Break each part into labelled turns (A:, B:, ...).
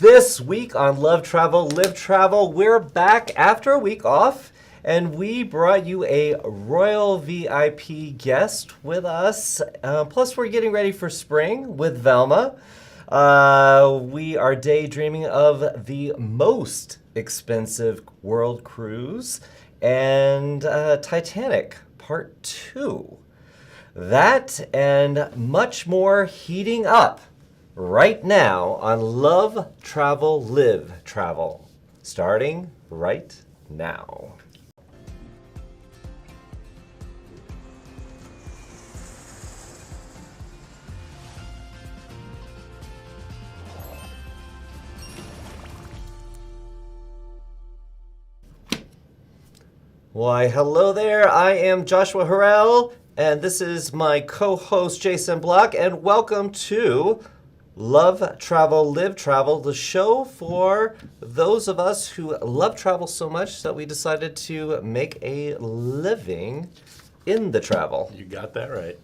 A: This week on Love Travel, Live Travel, we're back after a week off, and we brought you a royal VIP guest with us. Plus, we're getting ready for spring with Velma. We are daydreaming of the most expensive world cruise and Titanic Part 2. That and much more heating up right now on Love Travel, Live Travel, starting right now. Why, hello there. I am Joshua Harrell, and this is my co-host Jason Block, and welcome to Love Travel, Live Travel, the show for those of us who love travel so much that we decided to make a living in the travel.
B: You got that right.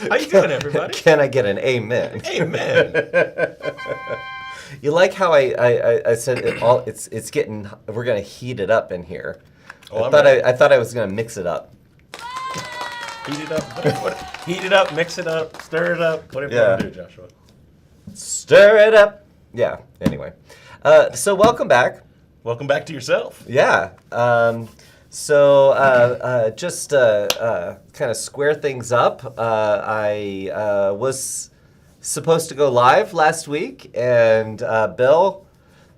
B: How you doing, everybody?
A: Can I get an amen?
B: Amen.
A: You like how I said it's getting, we're gonna heat it up in here.
B: Oh,
A: I thought I was gonna mix it up.
B: Heat it up. Heat it up, mix it up, stir it up. Whatever you want to do, Joshua.
A: Stir it up. Yeah, anyway. So welcome back.
B: Welcome back to yourself.
A: Yeah. Just kind of square things up. I was supposed to go live last week, and Bill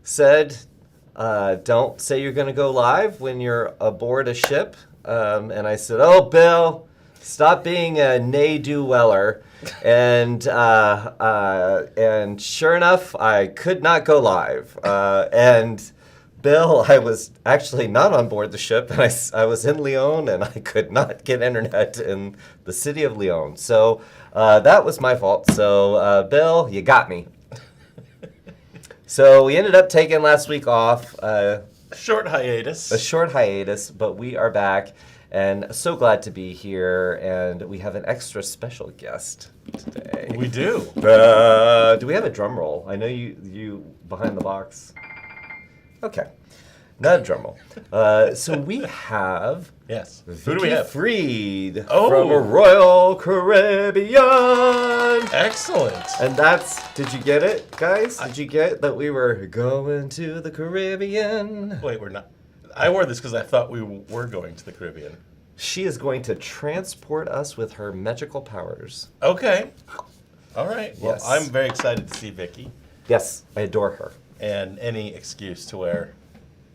A: said, don't say you're going to go live when you're aboard a ship. And I said, oh, Bill, stop being a ne'er-do-weller. And sure enough, I could not go live. And Bill, I was actually not on board the ship, and I was in Lyon, and I could not get internet in the city of Lyon. So that was my fault. So Bill, you got me. So we ended up taking last week off.
B: A short hiatus. But we are back, and so glad to be here. And we have an extra special guest today.
A: We do. Do we have a drum roll? I know you behind the box. Okay, not a drum roll. So we have Vicki Freed from Royal Caribbean.
B: Excellent.
A: And did you get it, guys? Did you get that we were going to the Caribbean?
B: Wait, we're not. I wore this because I thought we were going to the Caribbean.
A: She is going to transport us with her magical powers.
B: Okay. All right. Well,
A: Yes.
B: I'm very excited to see Vicki.
A: Yes, I adore her.
B: And any excuse to wear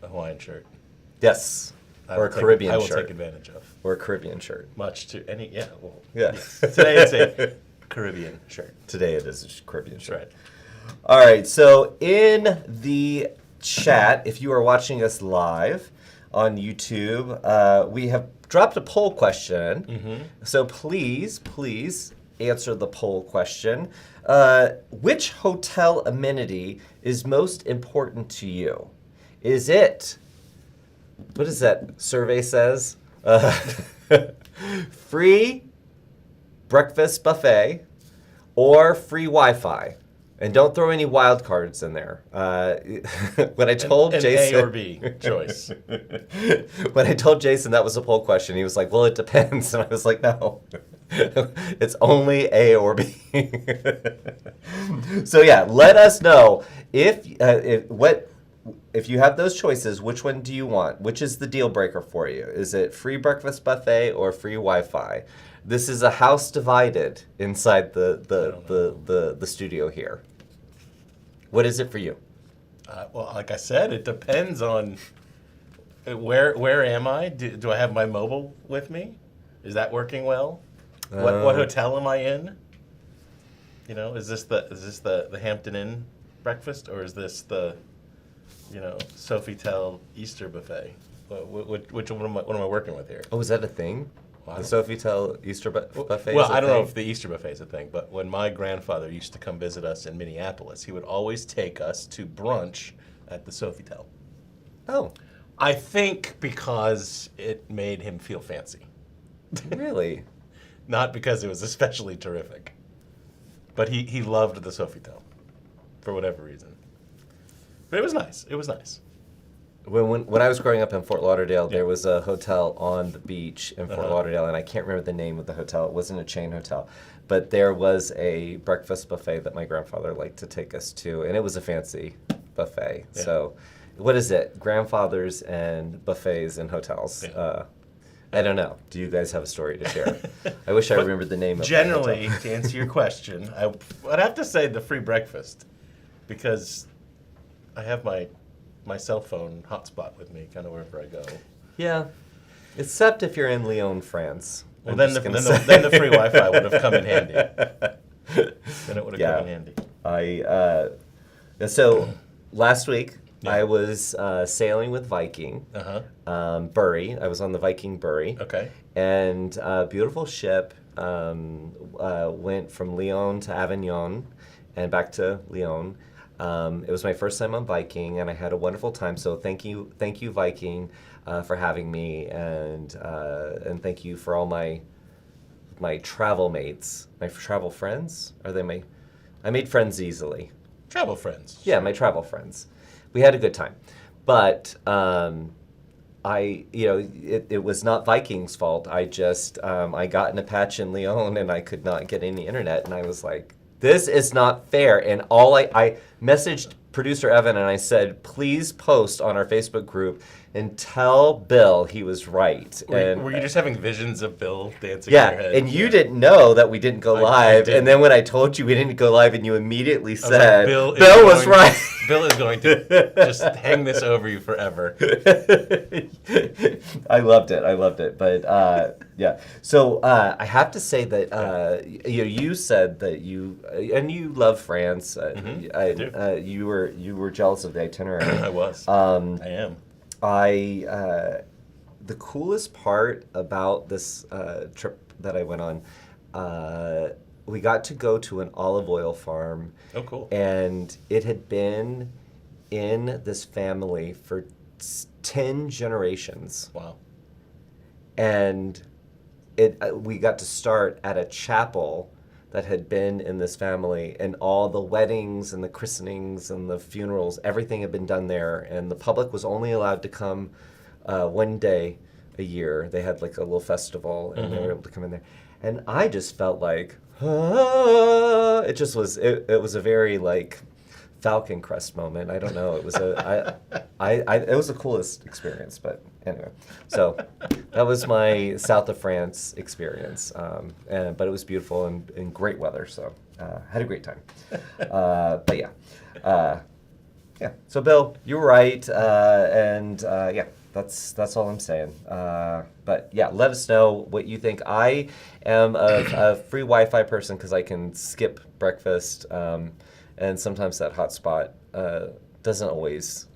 B: a Hawaiian shirt.
A: Yes. Or a Caribbean shirt.
B: I will take advantage of.
A: Or a Caribbean shirt.
B: Much to any, yeah. Well,
A: Yeah.
B: Yes. Today it's a Caribbean shirt.
A: Today it is a Caribbean shirt.
B: Right.
A: All right. So in the chat, if you are watching us live on YouTube, we have dropped a poll question. Mm-hmm. So please answer the poll question. Which hotel amenity is most important to you? Is it, what does that survey says? Free breakfast buffet or free Wi-Fi? And don't throw any wild cards in there. When I told Jason...
B: A or B choice.
A: When I told Jason that was a poll question, he was like, well, it depends. And I was like, no. It's only A or B. So yeah, let us know if you have those choices, which one do you want? Which is the deal breaker for you? Is it free breakfast buffet or free Wi-Fi? This is a house divided inside the studio here. What is it for you?
B: Well, like I said, it depends on where am I? Do I have my mobile with me? Is that working well? What hotel am I in? You know, is this the Hampton Inn breakfast, or is this the Sofitel Easter buffet? Which one am I working with here?
A: Oh, is that a thing? The Sofitel Easter buffet?
B: Well, I don't know if the Easter buffet is a thing, but when my grandfather used to come visit us in Minneapolis, he would always take us to brunch at the Sofitel.
A: Oh.
B: I think because it made him feel fancy.
A: Really?
B: Not because it was especially terrific. But he loved the Sofitel. for whatever reason. But it was nice. It was nice.
A: When I was growing up in Fort Lauderdale, there was a hotel on the beach in Fort Lauderdale, and I can't remember the name of the hotel. It wasn't a chain hotel. But there was a breakfast buffet that my grandfather liked to take us to, and it was a fancy buffet.
B: Yeah.
A: So what is it? Grandfathers and buffets in hotels.
B: Yeah.
A: I don't know. Do you guys have a story to share? I wish I remembered the name of
B: Generally,
A: the hotel.
B: to answer your question, I'd have to say the free breakfast, because I have my cell phone hotspot with me kind of wherever I go.
A: Yeah. Except if you're in Lyon, France.
B: Well, then the free Wi-Fi would have come in handy. Then it would have come in handy.
A: So last week I was sailing with Viking, Bury. I was on the Viking Bury.
B: Okay.
A: And a beautiful ship went from Lyon to Avignon and back to Lyon. It was my first time on Viking, and I had a wonderful time. So thank you, Viking, for having me, and thank you for all my travel mates, my travel friends. Are they my? I made friends easily.
B: Travel friends.
A: Yeah, my travel friends. We had a good time, but it was not Viking's fault. I just I got in a patch in Lyon, and I could not get any internet, and I was like, this is not fair. And I messaged producer Evan and I said, please post on our Facebook group and tell Bill he was right.
B: Were you just having visions of Bill dancing in your head?
A: And you didn't know that we didn't go live. And then when I told you we didn't go live and you immediately said, Bill was right.
B: Bill is going to just hang this over you forever.
A: I loved it. But yeah. So I have to say that you said that you love France.
B: I do.
A: You were jealous of the itinerary.
B: I was. I am.
A: The coolest part about this trip that I went on, we got to go to an olive oil farm.
B: Oh, cool.
A: And it had been in this family for 10 generations.
B: Wow.
A: And we got to start at a chapel that had been in this family, and all the weddings and the christenings and the funerals, everything had been done there, and the public was only allowed to come one day a year. They had like a little festival, and they were able to come in there. And I just felt like, it just was, it was a very like Falcon Crest moment. I don't know. It was it was the coolest experience, but anyway. So that was my south of France experience. But it was beautiful and great weather. So had a great time. But yeah. Yeah. So Bill, you were right. Yeah, that's all I'm saying. But yeah, let us know what you think. I am a free Wi-Fi person because I can skip breakfast. And sometimes that hotspot doesn't always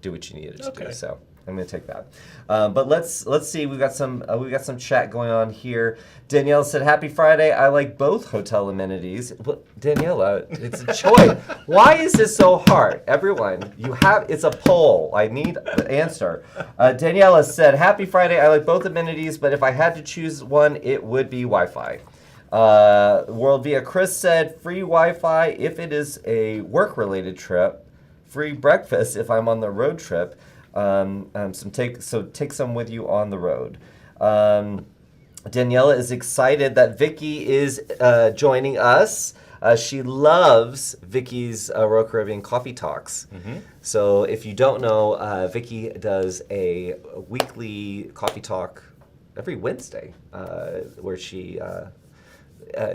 A: do what you need it to do. So I'm going to take that. But let's see. We got some chat going on here. Danielle said, "Happy Friday. I like both hotel amenities." Well, Daniela, it's a choice. Why is this so hard? Everyone, it's a poll. I need the answer. Daniela said, "Happy Friday. I like both amenities, but if I had to choose one, it would be Wi-Fi." World Via Chris said, "Free Wi-Fi if it is a work-related trip, free breakfast if I'm on the road trip. Take some with you on the road." Daniela is excited that Vicki is joining us. She loves Vicki's Royal Caribbean Coffee Talks. So if you don't know, Vicki does a weekly coffee talk every Wednesday where she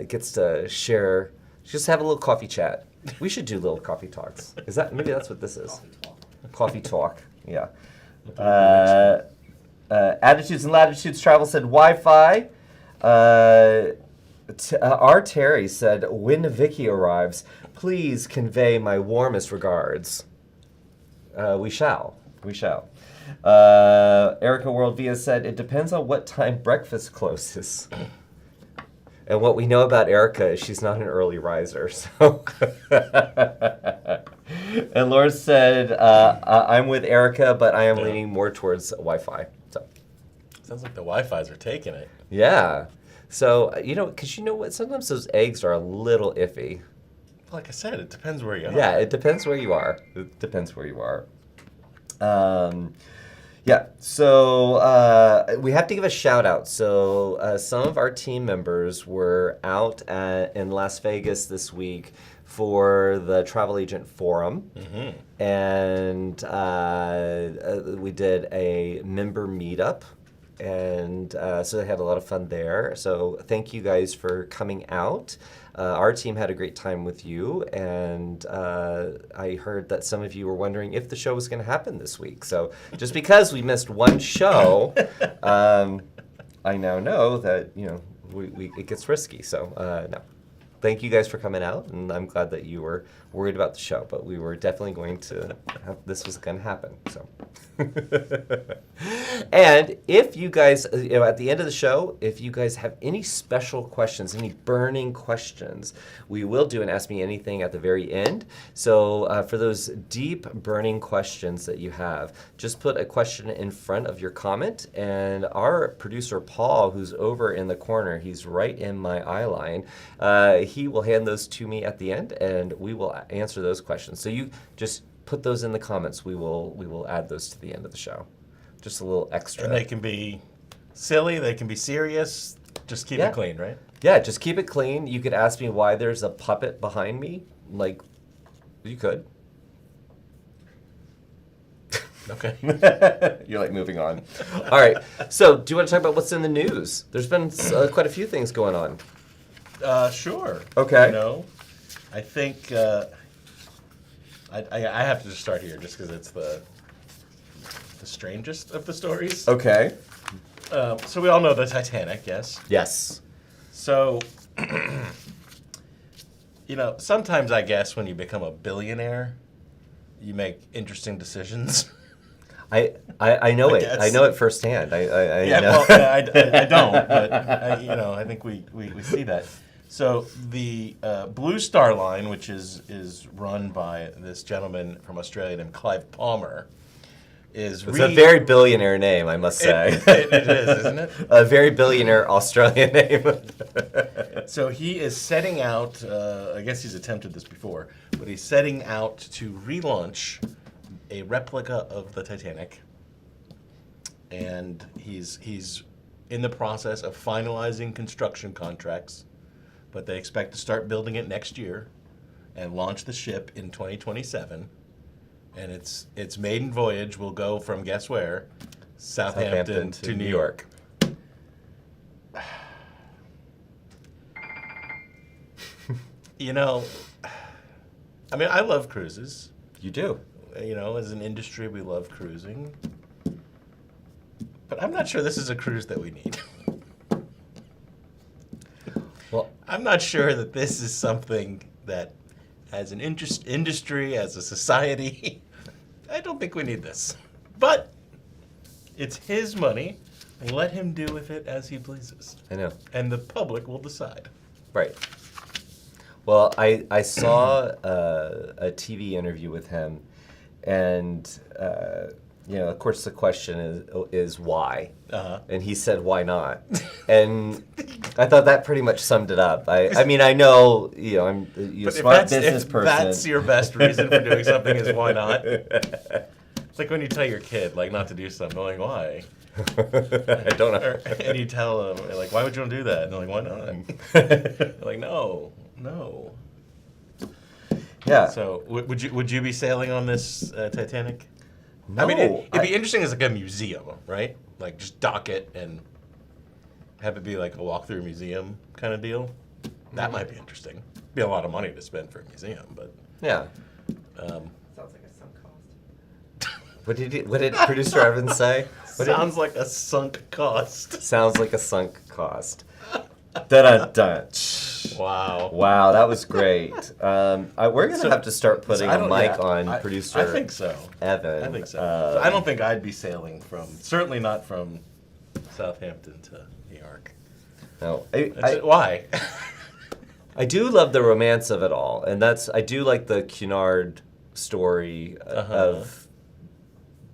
A: gets to share, just have a little coffee chat. We should do little coffee talks. Maybe that's what this is? Coffee talk. Yeah. Attitudes and Latitudes Travel said Wi-Fi. R. Terry said, "When Vicki arrives, please convey my warmest regards." We shall. Erica World Via said, "It depends on what time breakfast closes." And what we know about Erica is she's not an early riser. So, and Laura said, "I'm with Erica, but I am leaning more towards Wi-Fi." So,
B: sounds like the Wi-Fi's are taking it.
A: Yeah. So because you know what, sometimes those eggs are a little iffy.
B: Like I said, it depends where you are.
A: Yeah, it depends where you are. It depends where you are. Yeah, so we have to give a shout out. So some of our team members were out in Las Vegas this week for the Travel Agent Forum. Mm-hmm. And we did a member meetup. And so they had a lot of fun there. So thank you guys for coming out. Our team had a great time with you, and I heard that some of you were wondering if the show was going to happen this week. So just because we missed one show, I now know that it gets risky. So no, thank you guys for coming out, and I'm glad that you were worried about the show. But we were definitely going to this was going to happen. So. And if you guys, at the end of the show, if you guys have any special questions, any burning questions, we will do an Ask Me Anything at the very end. So for those deep burning questions that you have, just put a question in front of your comment, and our producer Paul, who's over in the corner, he's right in my eye line, he will hand those to me at the end, and we will answer those questions. So you just put those in the comments. We will add those to the end of the show. Just a little extra.
B: And they can be silly, they can be serious. Just keep it clean, right?
A: Yeah, just keep it clean. You could ask me why there's a puppet behind me. Like, you could.
B: Okay.
A: You're like moving on. All right. So, do you want to talk about what's in the news? There's been quite a few things going on.
B: Sure.
A: Okay.
B: I think I have to just start here just because it's the strangest of the stories.
A: Okay.
B: So we all know the Titanic, yes?
A: Yes.
B: So, sometimes I guess when you become a billionaire, you make interesting decisions.
A: I know it. I know it firsthand. I know.
B: Well, I don't, but I think we see that. So the Blue Star Line, which is run by this gentleman from Australia named Clive Palmer, it's
A: a very billionaire name, I must say.
B: It is, isn't it?
A: A very billionaire Australian name.
B: So he is setting out, I guess he's attempted this before, but he's setting out to relaunch a replica of the Titanic. And he's in the process of finalizing construction contracts, but they expect to start building it next year and launch the ship in 2027. And its maiden voyage will go from, guess where? Southampton to New York. I love cruises.
A: You do.
B: As an industry, we love cruising. But I'm not sure this is a cruise that we need.
A: Well,
B: I'm not sure that this is something that, as an industry, as a society, I don't think we need this. But it's his money. Let him do with it as he pleases.
A: I know.
B: And the public will decide.
A: Right. Well, I saw a TV interview with him, and of course the question is why, and he said why not, and I thought that pretty much summed it up. I mean I know I'm a smart business person.
B: That's your best reason for doing something is why not. It's like when you tell your kid not to do something, like why?
A: I don't know.
B: And you tell them why would you want to do that? And they're like, why not? They're like, no.
A: Yeah.
B: So would you be sailing on this Titanic?
A: No.
B: I mean, it'd be interesting as a museum, right? Just dock it and have it be a walk-through museum kind of deal. That might be interesting. Be a lot of money to spend for a museum, but
A: yeah.
C: Sounds like a sunk cost.
A: What did producer Evan say?
B: Sounds like a sunk cost.
A: Sounds like a sunk cost. Da-da-da. Wow, that was great. We're going to have to start putting a mic on producer
B: I think so.
A: Evan.
B: I think so. So I don't think I'd be sailing certainly not from Southampton to New York.
A: No.
B: Why?
A: I do love the romance of it all, and I do like the Cunard story of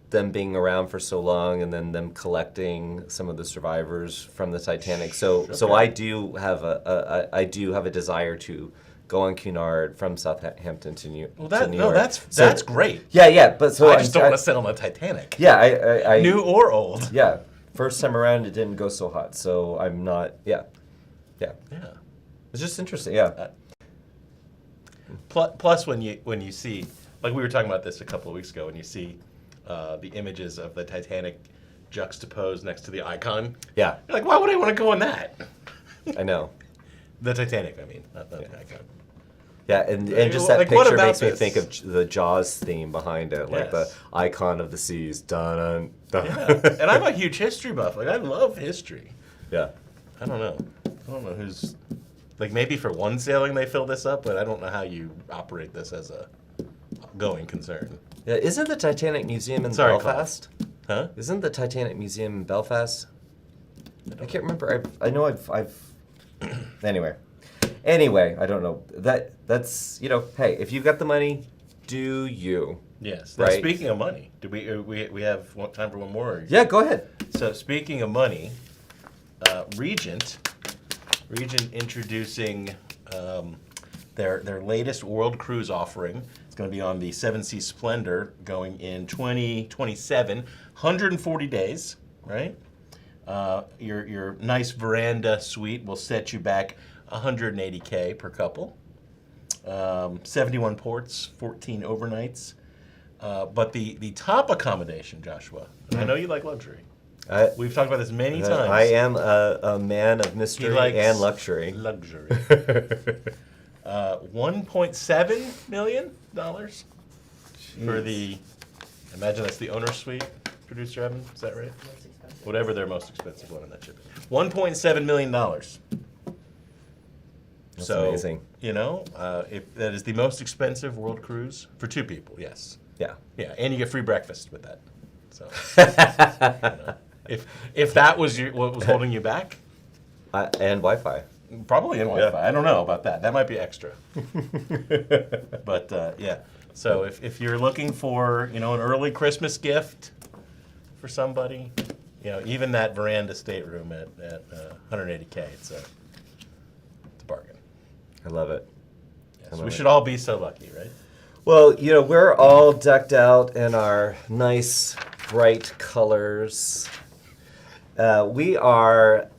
A: them being around for so long and then them collecting some of the survivors from the Titanic. So I do have a desire to go on Cunard from Southampton to New
B: Well,
A: to New
B: no,
A: York.
B: that's great.
A: Yeah, but so
B: I just don't want to sit on the Titanic.
A: Yeah, I
B: New or old.
A: Yeah, first time around it didn't go so hot, so I'm not. Yeah. It's just interesting. Yeah.
B: Plus, when you see, like we were talking about this a couple of weeks ago, when you see the images of the Titanic juxtaposed next to the icon,
A: Yeah,
B: you're like, why would I want to go on that?
A: I know.
B: The Titanic, I mean, not the icon.
A: Yeah, and just that
B: Like, what
A: picture
B: about
A: makes me
B: this?
A: think of the Jaws theme behind it, like the
B: Yes.
A: icon of the seas. Dun dun.
B: Yeah. And I'm a huge history buff. Like, I love history.
A: Yeah.
B: I don't know who's, like, maybe for one sailing they fill this up, but I don't know how you operate this as a going concern.
A: Yeah. Isn't the Titanic Museum in
B: Sorry,
A: Belfast?
B: Huh?
A: Isn't the Titanic Museum in Belfast? I can't remember. I know I've. Anyway, I don't know. That's Hey, if you've got the money, do you?
B: Yes. Now,
A: Right.
B: speaking of money, do we have time for one more? Or-
A: Yeah, go ahead.
B: So speaking of money, Regent introducing their latest World Cruise offering. It's going to be on the Seven Seas Splendor, going in 2027, 140 days, right? Your nice veranda suite will set you back $180K per couple. 71 ports, 14 overnights. But the top accommodation, Joshua, I know you like luxury. We've talked about this many times.
A: I am a man of mystery
B: likes
A: and luxury.
B: Luxury. $1.7 million for the, imagine that's the owner's suite, producer Evan, is that right?
C: Most expensive.
B: Whatever their most expensive one in that ship. $1.7 million.
A: That's amazing.
B: If that is the most expensive world cruise for two people, yes.
A: Yeah.
B: Yeah, and you get free breakfast with that. So, if that was what was holding you back,
A: And Wi-Fi.
B: probably in Wi-Fi. I don't know about that. That might be extra. But yeah. So if you're looking for an early Christmas gift for somebody, even that veranda stateroom at 180K, it's a bargain.
A: I love it.
B: Yes, we should all be so lucky, right?
A: Well, we're all decked out in our nice, bright colors. We are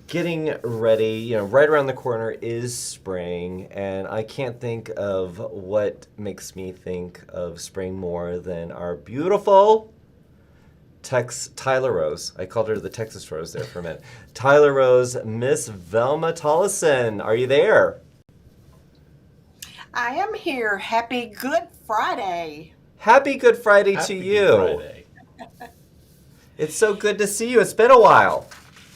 A: getting ready. Right around the corner is spring, and I can't think of what makes me think of spring more than our beautiful Tyler Rose. I called her the Texas Rose there for a minute. Tyler Rose, Miss Velma Tollison. Are you there?
D: I am here. Happy Good Friday.
A: Happy Good Friday to
B: Happy
A: you.
B: Good Friday.
A: It's so good to see you. It's been a while.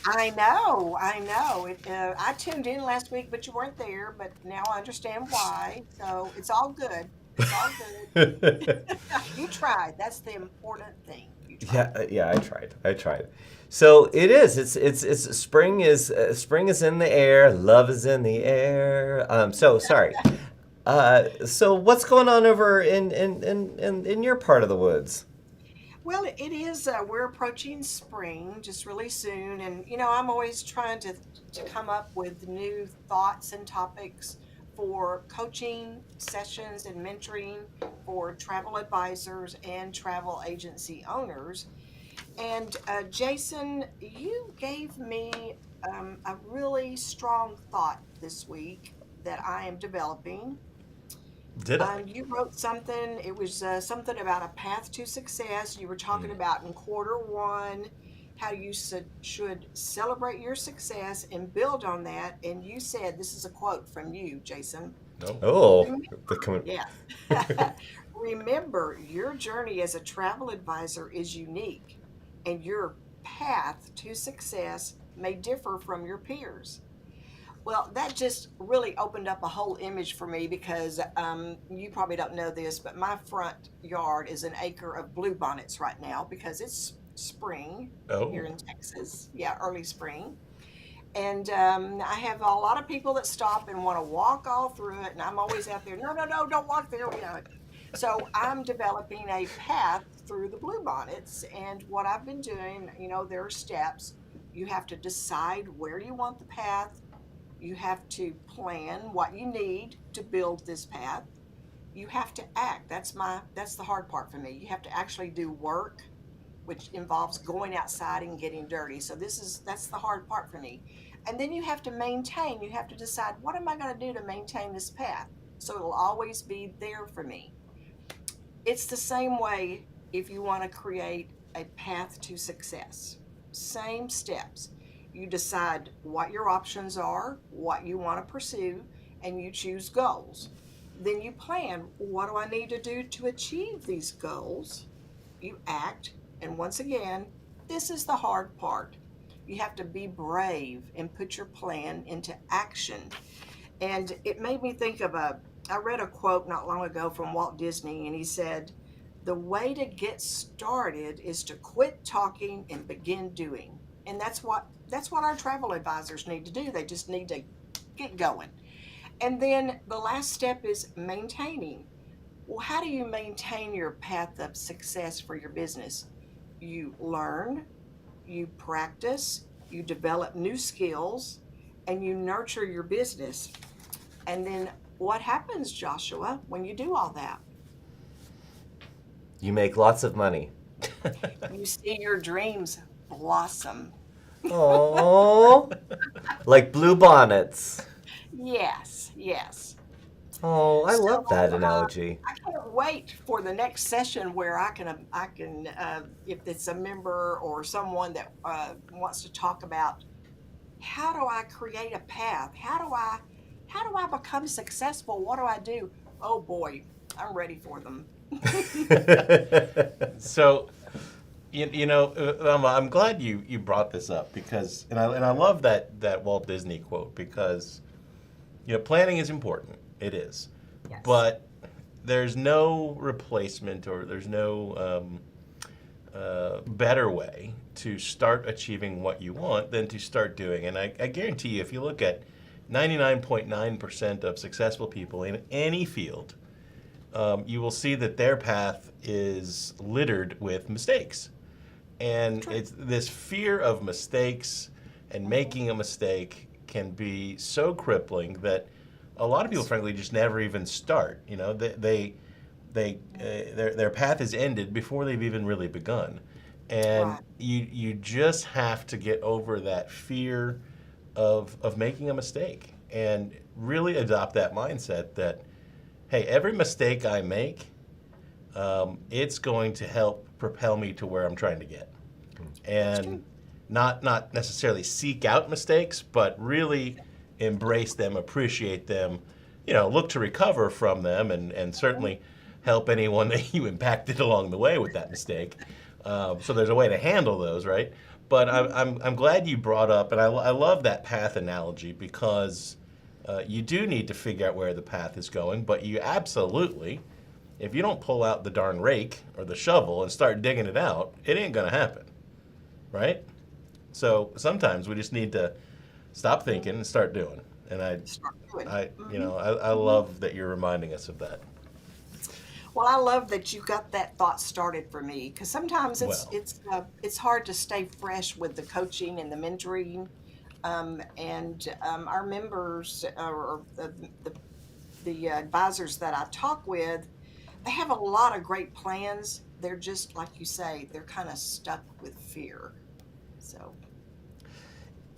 D: I know. I tuned in last week, but you weren't there. But now I understand why. So it's all good. It's all good. You tried. That's the important thing. You tried.
A: Yeah, I tried. So it is. It's spring is in the air. Love is in the air. So sorry. So what's going on over in your part of the woods?
D: Well, it is. We're approaching spring just really soon, and I'm always trying to come up with new thoughts and topics for coaching sessions and mentoring for travel advisors and travel agency owners. And Jason, you gave me a really strong thought this week that I am developing.
B: Did I?
D: You wrote something. It was something about a path to success. You were talking about in quarter one how you should celebrate your success and build on that. And you said, this is a quote from you, Jason.
B: No.
A: Oh,
D: Yeah. Remember, your journey as a travel advisor is unique, and your path to success may differ from your peers. Well, that just really opened up a whole image for me because you probably don't know this, but my front yard is an acre of bluebonnets right now because it's spring here in Texas. Yeah, early spring. And I have a lot of people that stop and want to walk all through it, and I'm always out there, no, don't walk there. So I'm developing a path through the bluebonnets, and what I've been doing, there are steps. You have to decide where you want the path. You have to plan what you need to build this path. You have to act. That's the hard part for me. You have to actually do work, which involves going outside and getting dirty. So that's the hard part for me. And then you have to maintain. You have to decide, what am I going to do to maintain this path so it'll always be there for me. It's the same way if you want to create a path to success. Same steps. You decide what your options are, what you want to pursue, and you choose goals. Then you plan, what do I need to do to achieve these goals? You act, and once again, this is the hard part. You have to be brave and put your plan into action. And it made me think of I read a quote not long ago from Walt Disney, and he said, "The way to get started is to quit talking and begin doing." And that's what our travel advisors need to do. They just need to get going. And then the last step is maintaining. Well, how do you maintain your path of success for your business? You learn, you practice, you develop new skills, and you nurture your business. And then what happens, Joshua, when you do all that?
A: You make lots of money.
D: You see your dreams blossom.
A: Oh, like blue bonnets.
D: Yes, yes.
A: Oh, I love
D: So,
A: that analogy.
D: I can't wait for the next session where I can, if it's a member or someone that wants to talk about how do I create a path? How do I become successful? What do I do? Oh boy, I'm ready for them.
B: So, I'm glad you brought this up because, and I love that Walt Disney quote because, planning is important. It is,
D: Yes.
B: but there's no replacement or there's no better way to start achieving what you want than to start doing. And I guarantee you, if you look at 99.9% of successful people in any field, you will see that their path is littered with mistakes. And it's this fear of mistakes and making a mistake can be so crippling that a lot of people, frankly, just never even start. Their path is ended before they've even really begun. And
D: Right.
B: you just have to get over that fear of making a mistake and really adopt that mindset that, hey, every mistake I make, it's going to help propel me to where I'm trying to get. And not necessarily seek out mistakes, but really embrace them, appreciate them, look to recover from them, and certainly help anyone that you impacted along the way with that mistake. So there's a way to handle those, right? But I'm glad you brought up, and I love that path analogy because you do need to figure out where the path is going, but you absolutely, if you don't pull out the darn rake or the shovel and start digging it out, it ain't gonna happen, right? So sometimes we just need to stop thinking and start doing. And
D: Start doing.
B: I love that you're reminding us of that.
D: Well, I love that you got that thought started for me because sometimes
B: Well.
D: it's hard to stay fresh with the coaching and the mentoring, and our members or the advisors that I talk with, they have a lot of great plans. They're just like you say, they're kind of stuck with fear. So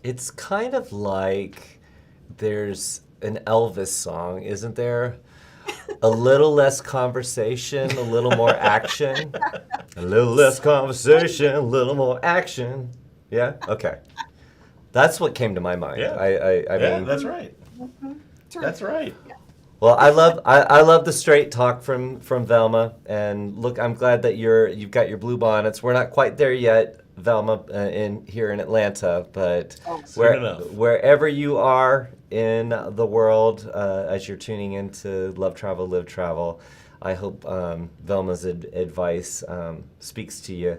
A: It's kind of like there's an Elvis song, isn't there? A little less conversation, a little more action. A little less conversation, a little more action. Yeah? Okay. That's what came to my mind.
B: Yeah.
A: I
B: Yeah,
A: mean,
B: that's right.
D: true.
B: That's right.
A: well, I love the straight talk from Velma, and look, I'm glad that you've got your blue bonnets. We're not quite there yet, Velma, here in Atlanta, but
D: Oh,
B: Soon enough.
A: wherever you are in the world, as you're tuning into Love Travel, Live Travel, I hope Velma's advice speaks to you,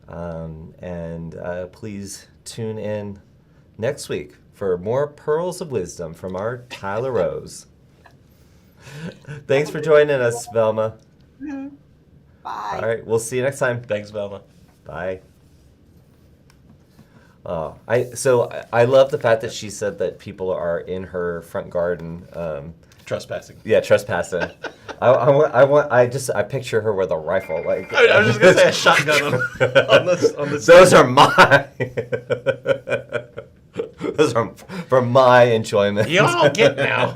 A: and please tune in next week for more pearls of wisdom from our Tyler Rose. Thanks for joining us, Velma.
D: Bye.
A: All right, we'll see you next time.
B: Thanks, Velma.
A: Bye. Oh, I love the fact that she said that people are in her front garden.
B: Trespassing.
A: Yeah, trespassing. I picture her with a rifle. Like
B: I was just gonna say a shotgun on the
A: those are mine. Those are for my enjoyment.
B: You all get now.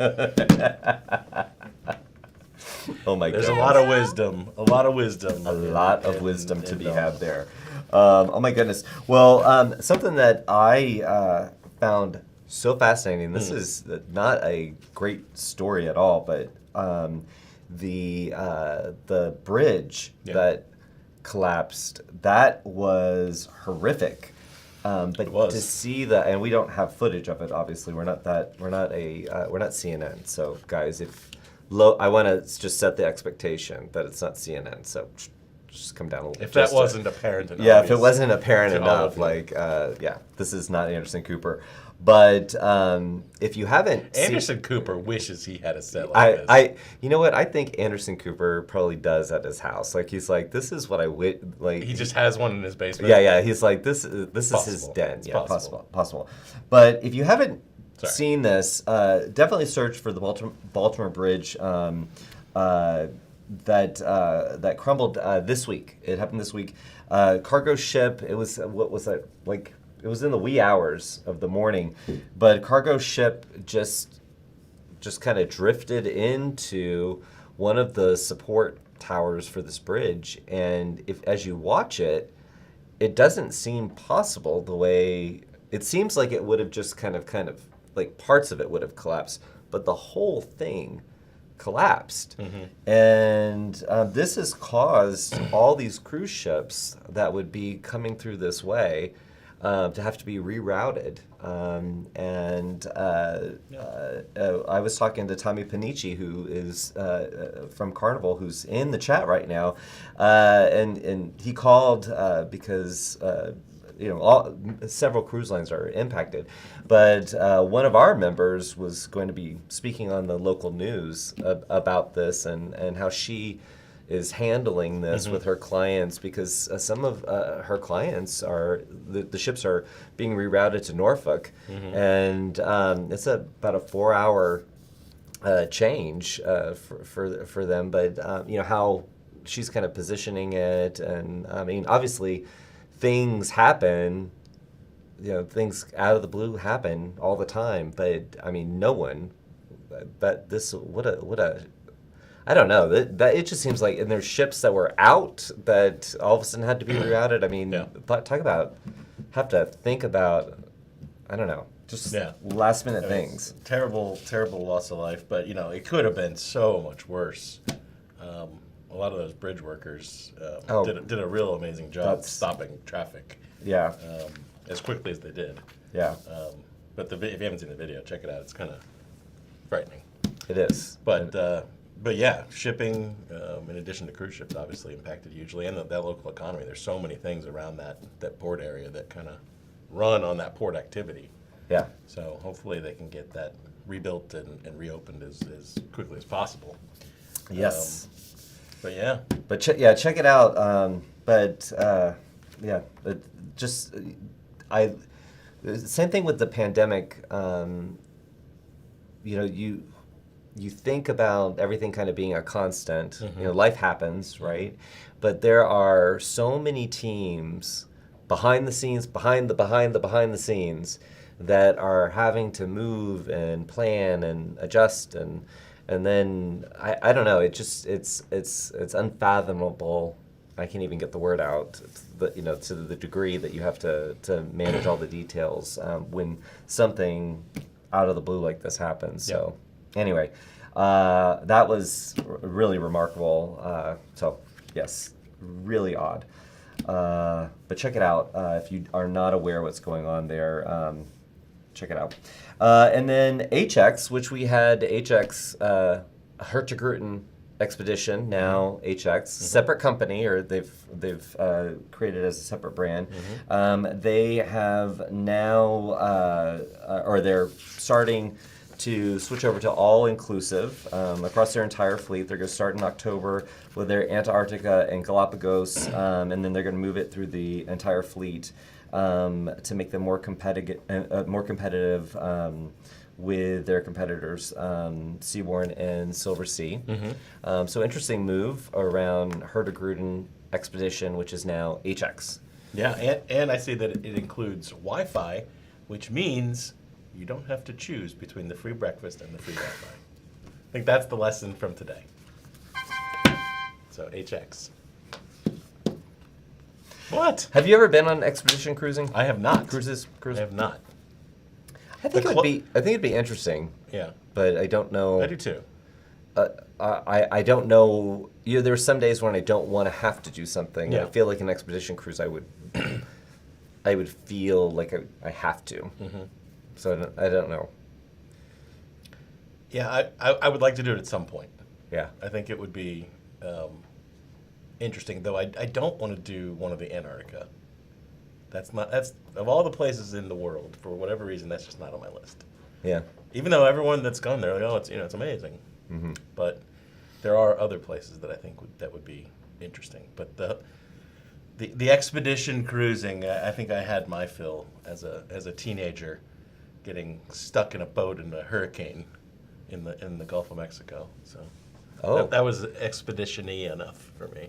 A: Oh my god.
B: There's a lot of wisdom. A lot of wisdom.
A: A lot of wisdom to be had there. Oh my goodness. Well, something that I found so fascinating. This is not a great story at all, but the bridge that collapsed, that was horrific. But
B: It was.
A: to see that, and we don't have footage of it. Obviously, we're not CNN. So, guys, I want to just set the expectation that it's not CNN. So, just come down a little.
B: If that wasn't apparent enough.
A: Yeah, if it wasn't apparent
B: to all
A: enough,
B: of you.
A: this is not Anderson Cooper. But if you haven't
B: Anderson Cooper wishes he had a set like this.
A: you know what? I think Anderson Cooper probably does at his house. Like he's like, this is what I would like.
B: He just has one in his basement.
A: Yeah. He's like, this is his
B: Possible.
A: den.
B: It's
A: Yeah,
B: possible.
A: possible. But if you haven't
B: Sorry.
A: seen this, definitely search for the Baltimore Bridge that crumbled this week. It happened this week. Cargo ship. It was what was that like? It was in the wee hours of the morning, but cargo ship just kind of drifted into one of the support towers for this bridge. And as you watch it, it doesn't seem possible the way it seems like it would have just kind of like parts of it would have collapsed, but the whole thing collapsed. Mm-hmm. And this has caused all these cruise ships that would be coming through this way to have to be rerouted. I was talking to Tommy Panici, who is from Carnival, who's in the chat right now, and he called because several cruise lines are impacted, but one of our members was going to be speaking on the local news about this and how she is handling this with her clients, because some of her clients are the ships are being rerouted to Norfolk, and it's about a 4-hour change for them. But how she's kind of positioning it, and I mean, obviously, things happen. Things out of the blue happen all the time. But I mean, no one. But this, what a. I don't know. That it just seems like, and there's ships that were out that all of a sudden had to be rerouted. I mean, talk about have to think about. I don't know. Just last minute things.
B: Terrible loss of life. But it could have been so much worse. A lot of those bridge workers did a real amazing job stopping traffic.
A: Yeah.
B: As quickly as they did.
A: Yeah.
B: But if you haven't seen the video, check it out. It's kind of frightening.
A: It is.
B: But yeah, shipping, in addition to cruise ships, obviously impacted hugely, and that local economy. There's so many things around that port area that kind of run on that port activity.
A: Yeah. So
B: hopefully they can get that rebuilt and reopened as quickly as possible.
A: Yes.
B: But yeah.
A: But check it out. Same thing with the pandemic. You think about everything kind of being a constant. Life happens, right? But there are so many teams behind the scenes that are having to move and plan and adjust and then I don't know. It's unfathomable. I can't even get the word out. To the degree that you have to manage all the details when something out of the blue like this happens. So. Anyway, that was really remarkable. So, yes, really odd. But check it out. If you are not aware what's going on there, check it out. And then HX, which we had HX, Hurtigruten Expedition, now HX, separate company, or they've created as a separate brand. They have now, or they're starting to switch over to all-inclusive across their entire fleet. They're going to start in October with their Antarctica and Galapagos, and then they're going to move it through the entire fleet to make them more competitive with their competitors, Seabourn and Silver Sea. So interesting move around Hurtigruten Expedition, which is now HX.
B: Yeah, and I see that it includes Wi-Fi, which means you don't have to choose between the free breakfast and the free Wi-Fi. I think that's the lesson from today. So HX. What?
A: Have you ever been on expedition cruising?
B: I have not.
A: Cruises?
B: I have not.
A: I think it'd be interesting.
B: Yeah.
A: But I don't know.
B: I do too.
A: I don't know. There are some days when I don't want to have to do something.
B: Yeah.
A: I feel like an expedition cruise, I would feel like I have to. So I don't know.
B: Yeah, I would like to do it at some point.
A: Yeah.
B: I think it would be interesting, though I don't want to do one of the Antarctica. That's of all the places in the world, for whatever reason, that's just not on my list.
A: Yeah.
B: Even though everyone that's gone there, like, oh, it's amazing. But there are other places that I think that would be interesting. But the expedition cruising, I think I had my fill as a teenager, getting stuck in a boat in a hurricane in the Gulf of Mexico. So that was expedition-y enough for me.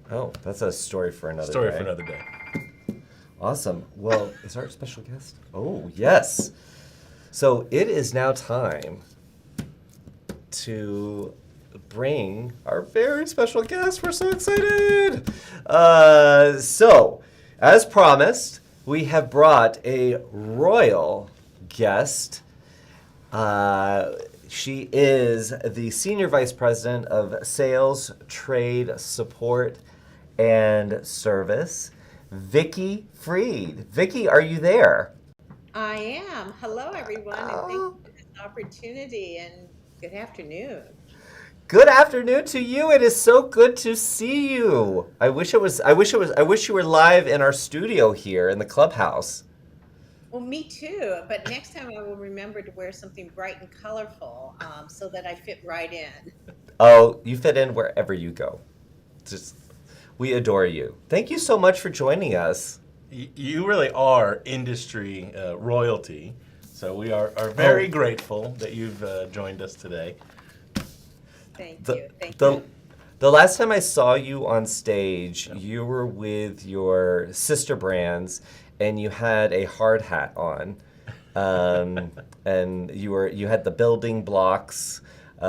A: Oh, that's a story for another
B: Story
A: day.
B: for another day.
A: Awesome. Well, is our special guest? Oh, yes. So it is now time to bring our very special guest. We're so excited. So, as promised, we have brought a royal guest. She is the Senior Vice President of Sales, Trade, Support, and Service, Vicki Freed. Vicki, are you there?
E: I am. Hello, everyone, and thank you for this opportunity, and good afternoon.
A: Good afternoon to you. It is so good to see you. I wish you were live in our studio here in the clubhouse.
E: Well, me too, but next time I will remember to wear something bright and colorful so that I fit right in.
A: Oh, you fit in wherever you go. We adore you. Thank you so much for joining us.
B: You really are industry royalty, so we are very grateful that you've joined us today.
E: Thank you.
A: The last time I saw you on stage, you were with your sister brands, and you had a hard hat on, and you had the building blocks. So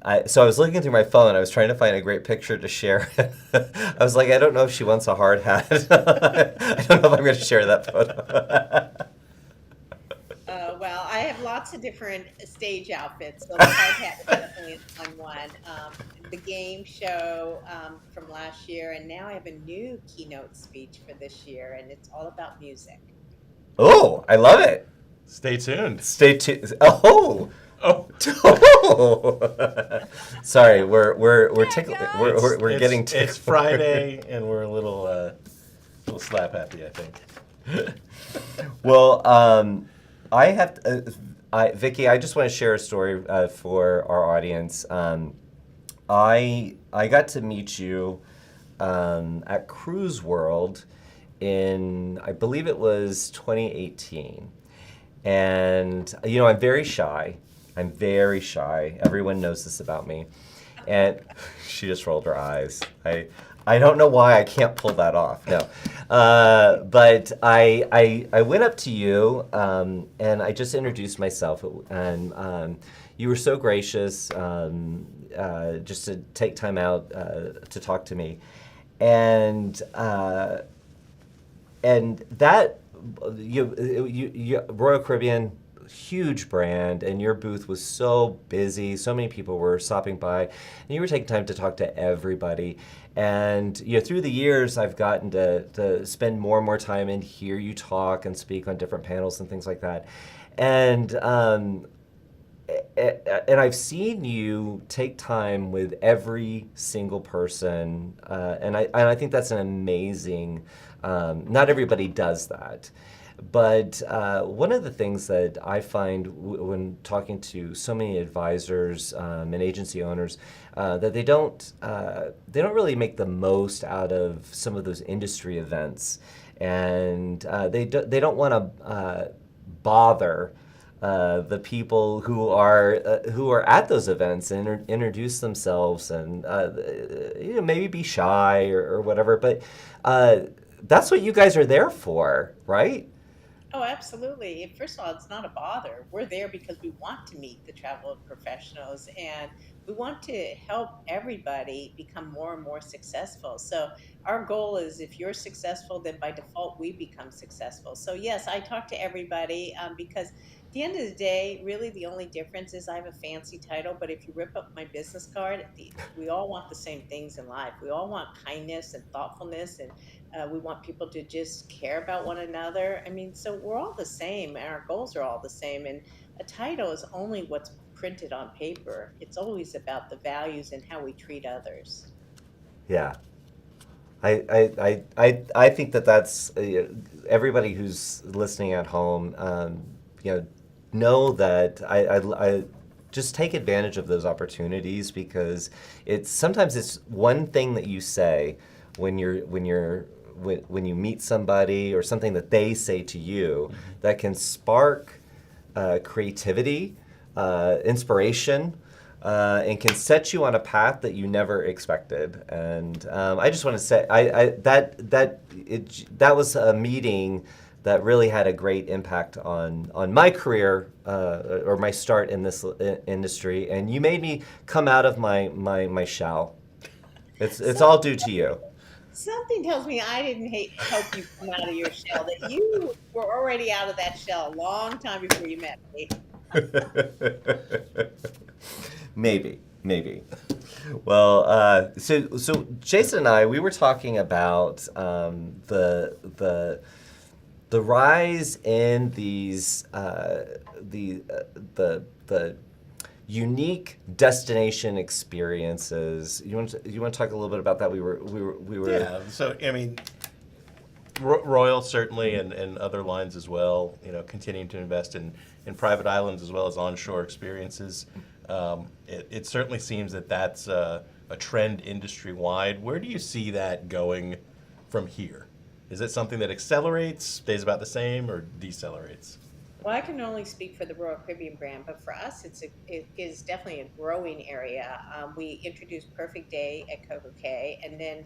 A: I was looking through my phone. I was trying to find a great picture to share. I was like, I don't know if she wants a hard hat. I don't know if I'm going to share that photo.
E: Well, I have lots of different stage outfits, so the hard hat is definitely a fun one. The game show from last year, and now I have a new keynote speech for this year, and it's all about music.
A: Oh, I love it.
B: Stay tuned.
A: Stay tuned. Oh. Sorry, we're getting tickled.
B: It's Friday and we're a little slap happy, I think.
A: Well, I have Vicki. I just want to share a story for our audience. I got to meet you at Cruise World in, I believe it was 2018, and I'm very shy. Everyone knows this about me. And she just rolled her eyes. I don't know why I can't pull that off. No. But I went up to you and I just introduced myself. And you were so gracious just to take time out to talk to me. And that, Royal Caribbean, huge brand, and your booth was so busy. So many people were stopping by, and you were taking time to talk to everybody. And through the years, I've gotten to spend more and more time and hear you talk and speak on different panels and things like that. And I've seen you take time with every single person, and I think that's an amazing. Not everybody does that. But one of the things that I find when talking to so many advisors and agency owners that they don't really make the most out of some of those industry events, and they don't want to bother the people who are at those events and introduce themselves and maybe be shy or whatever. But that's what you guys are there for, right?
E: Oh, absolutely. First of all, it's not a bother. We're there because we want to meet the travel professionals and we want to help everybody become more and more successful. So, our goal is if you're successful, then by default, we become successful. So, yes, I talk to everybody because at the end of the day, really the only difference is I have a fancy title, but if you rip up my business card, we all want the same things in life. We all want kindness and thoughtfulness and we want people to just care about one another. I mean, so we're all the same, and our goals are all the same. And a title is only what's printed on paper. It's always about the values and how we treat others.
A: Yeah. I think that's everybody who's listening at home. Know that I just take advantage of those opportunities because sometimes it's one thing that you say when you meet somebody or something that they say to you that can spark creativity, inspiration, and can set you on a path that you never expected. And I just want to say that was a meeting that really had a great impact on my career or my start in this industry. And you made me come out of my shell. It's all due to you.
E: Something tells me I didn't help you come out of your shell, that you were already out of that shell a long time before you met me.
A: Maybe. Well, so Jason and I, we were talking about the rise in these the unique destination experiences. You want to talk a little bit about that? We were.
B: Yeah. So I mean, Royal certainly, and other lines as well. Continuing to invest in private islands as well as onshore experiences. It certainly seems that that's a trend industry wide. Where do you see that going from here? Is it something that accelerates, stays about the same, or decelerates?
E: Well, I can only speak for the Royal Caribbean brand, but for us, it is definitely a growing area. We introduced Perfect Day at Coco Cay, and then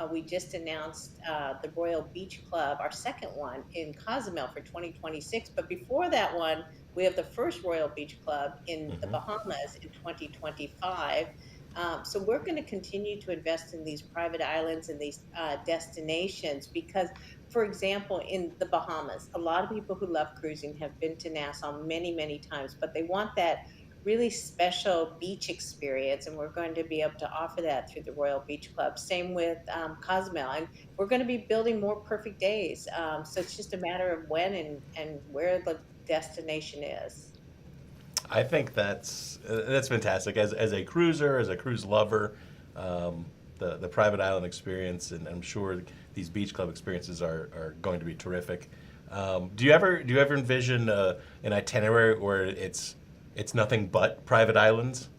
E: we just announced the Royal Beach Club, our second one, in Cozumel for 2026. But before that one, we have the first Royal Beach Club in the Bahamas in 2025. So we're going to continue to invest in these private islands and these destinations because, for example, in the Bahamas, a lot of people who love cruising have been to Nassau many, many times, but they want that really special beach experience, and we're going to be able to offer that through the Royal Beach Club. Same with Cozumel, and we're going to be building more Perfect Days. So it's just a matter of when and where the destination is.
B: I think that's fantastic. As a cruiser, as a cruise lover, the private island experience, and I'm sure these beach club experiences are going to be terrific. Do you ever envision an itinerary where it's nothing but private islands?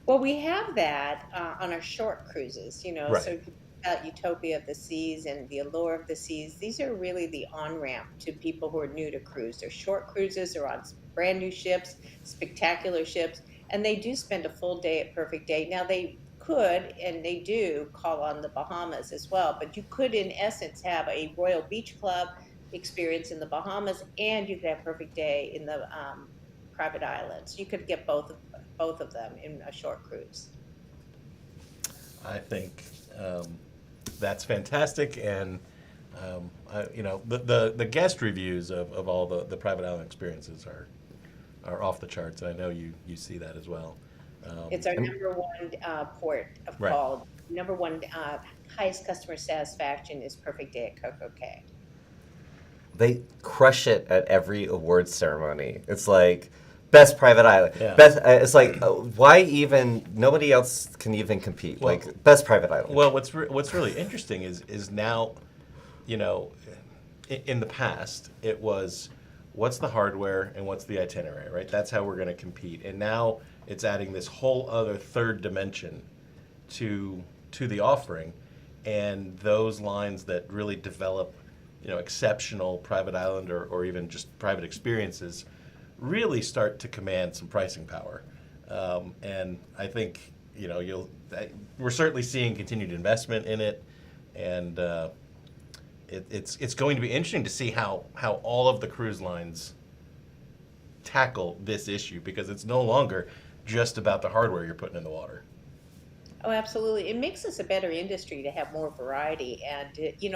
E: Well, we have that on our short cruises,
B: Right.
E: So about Utopia of the Seas and the Allure of the Seas. These are really the on-ramp to people who are new to cruise. They're short cruises, they're on brand new ships, spectacular ships, and they do spend a full day at Perfect Day. Now, they could, and they do, call on the Bahamas as well, but you could, in essence, have a Royal Beach Club experience in the Bahamas, and you could have Perfect Day in the private islands. You could get both of them in a short cruise.
B: I think that's fantastic, and the guest reviews of all the private island experiences are off the charts, and I know you see that as well.
E: It's our number one port of
B: Right.
E: call. Number one highest customer satisfaction is Perfect Day at Coco Cay.
A: They crush it at every awards ceremony. It's like best private island.
B: Yeah.
A: Best. It's like why even nobody else can even compete.
B: Well-
A: Like best private island.
B: Well, what's really interesting is now, in the past, it was what's the hardware and what's the itinerary, right? That's how we're going to compete. And now it's adding this whole other third dimension to the offering, and those lines that really develop, exceptional private island or even just private experiences really start to command some pricing power. And I think, we're certainly seeing continued investment in it, and it's going to be interesting to see how all of the cruise lines tackle this issue, because it's no longer just about the hardware you're putting in the water.
E: Oh, absolutely. It makes us a better industry to have more variety. And,